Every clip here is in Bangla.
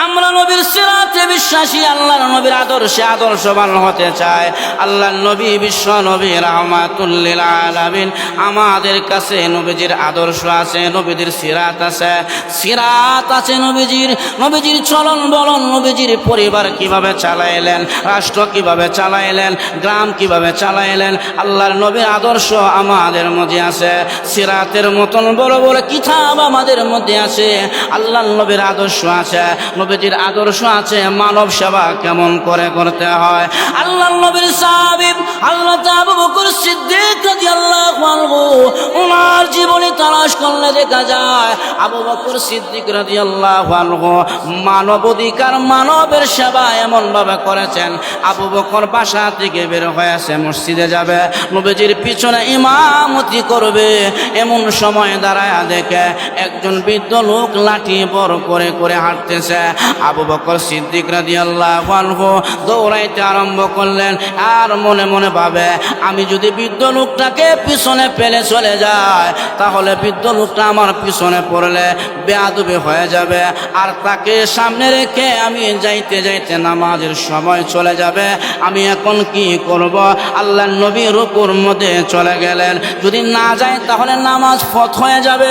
আমরা নবীর সিরাতে বিশ্বাসী, আল্লাহর নবীর আদর্শে আদর্শবান হতে চাই। আল্লাহর নবী বিশ্ব নবী রাহমাতুল লিল আলামিন। আমাদের কাছে নবীজির আদর্শ আছে, নবীজির সিরাত আছে, সিরাত আছে নবীজির চলন বলন, নবীজির পরিবার কিভাবে চালাইলেন, রাষ্ট্র কিভাবে চালাইলেন, গ্রাম কিভাবে চালাইলেন, আল্লাহর নবীর আদর্শ আমাদের মধ্যে আছে। সিরাতের মতন বড় বড় কিতাব আমাদের মধ্যে আছে। আল্লাহর নবীর আদর্শ আছে, নবীজির আদর্শ আছে মানব সেবা কেমন করে করতে হয়। আল্লাহর নবীর সাহাবী হযরত আবু বকর সিদ্দিক রাদিয়াল্লাহু আনহু, ওনার জীবনী তালাশ করলে দেখা যায় আবু বকর সিদ্দিক রাদিয়াল্লাহু আনহু মানব অধিকার, মানবের সেবা এমন ভাবে করেছেন। আবু বকর বাসা থেকে বের হয়েছে, মসজিদে যাবে, নবীজির পিছনে ইমামতি করবে, এমন সময় দাঁড়ায় দেখে একজন বৃদ্ধ লোক লাঠি বড় করে করে হাঁটতেছে। আবু বকর সিদ্দিক রাদিয়াল্লাহু আনহু দৌড়াইতে আরম্ভ করলেন, আর মনে মনে ভাবে আমি যদি বৃদ্ধ লোকটাকে পিছনে ফেলে চলে যায় তাহলে বৃদ্ধ লোকটা আমার পিছনে পড়লে বেয়াদবি হয়ে যাবে, আর তাকে সামনে রেখে আমি যাইতে যাইতে নামাজের সময় চলে যাবে। আমি এখন কি করব? আল্লাহর নবী রুকুর মধ্যে চলে গেলেন। যদি না যায় তাহলে নামাজ ফত হয়ে যাবে,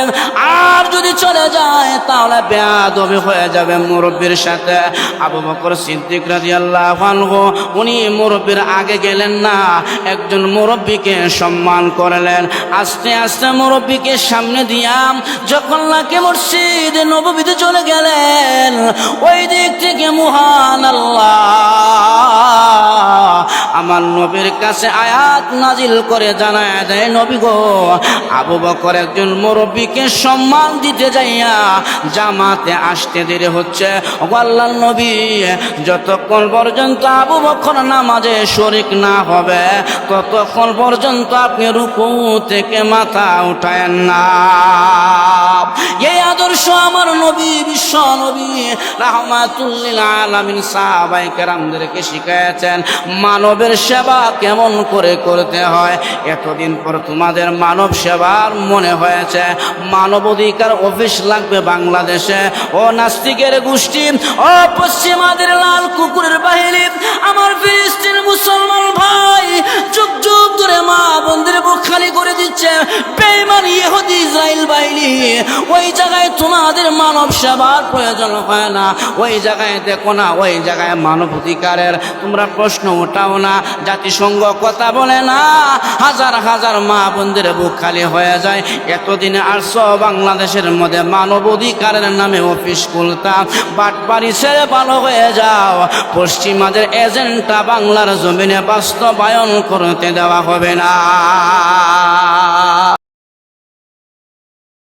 আর যদি চলে যায় তাহলে বেয়াদবি হয়ে যাবে মুরব্বির সাথে। আবু বকর সিদ্দিক রাদিয়াল্লাহু আনহু উনি মুরব্বির আগে গেলেন না, একজন মুরব্বিকে সম্মান করলেন। আস্তে আস্তে মুরব্বিকে সামনে দিয়া যখন নাকি মসজিদে নববীতে চলে গেলেন, ওই দিক থেকে মহান আল্লাহ আমার নবীর কাছে আয়াত নাজিল করে জানায় দেয়, নবী গো, আবু বকর একজন মুরব্বিকে সম্মান দিতে যাইয়া জামাতে আসতে দেরি হচ্ছে। আল্লাহর নবী, যতক্ষণ পর্যন্ত আবু বকর নামাজে শরীক না হবে ততক্ষণ পর্যন্ত আপনি রুকু থেকে মাথা উঠায়েন না। এই আদর্শ আমার নবী বিশ্ব নবী রাহমাতুল লিল আলামিন সাহাবায়ে কেরামদেরকে শিখিয়েছেন মানবের সেবা কেমন করে করতে হয়। এতদিন পর তোমাদের মানব সেবার মনে হয়েছে মানব অধিকার অফিস লাগবে বাংলাদেশে। ও নাস্তিকের গোষ্ঠী, ও পশ্চিমাদের লাল কুকুরের বাহিনী, আমার ফিলিস্তিন মুসলমান ভাই যুগ যুগ ধরে মা বোনদের বুক খালি করে দিচ্ছে বেঈমান ইহুদি ইসরায়েল বাহিনী। ওই জায়গায় তোমাদের মানব সেবার প্রয়োজন হয় না, ওই জায়গায় দেখো না, ওই জায়গায় মানব অধিকারের তোমরা প্রশ্ন উঠাও না। জাতিসংঘ কথা বলে না, হাজার হাজার মা বোনদের বুক খালি হয়ে যায়। এতদিনে আসছো বাংলাদেশের মধ্যে মানব অধিকারের নামে অফিস খুলতাম, বাটপাড়ি ছেড়ে ভালো হয়ে যাও। পশ্চিমাদের এজেন্টটা বাংলার জমিনে বাস্তবায়ন করতে দেওয়া হবে না।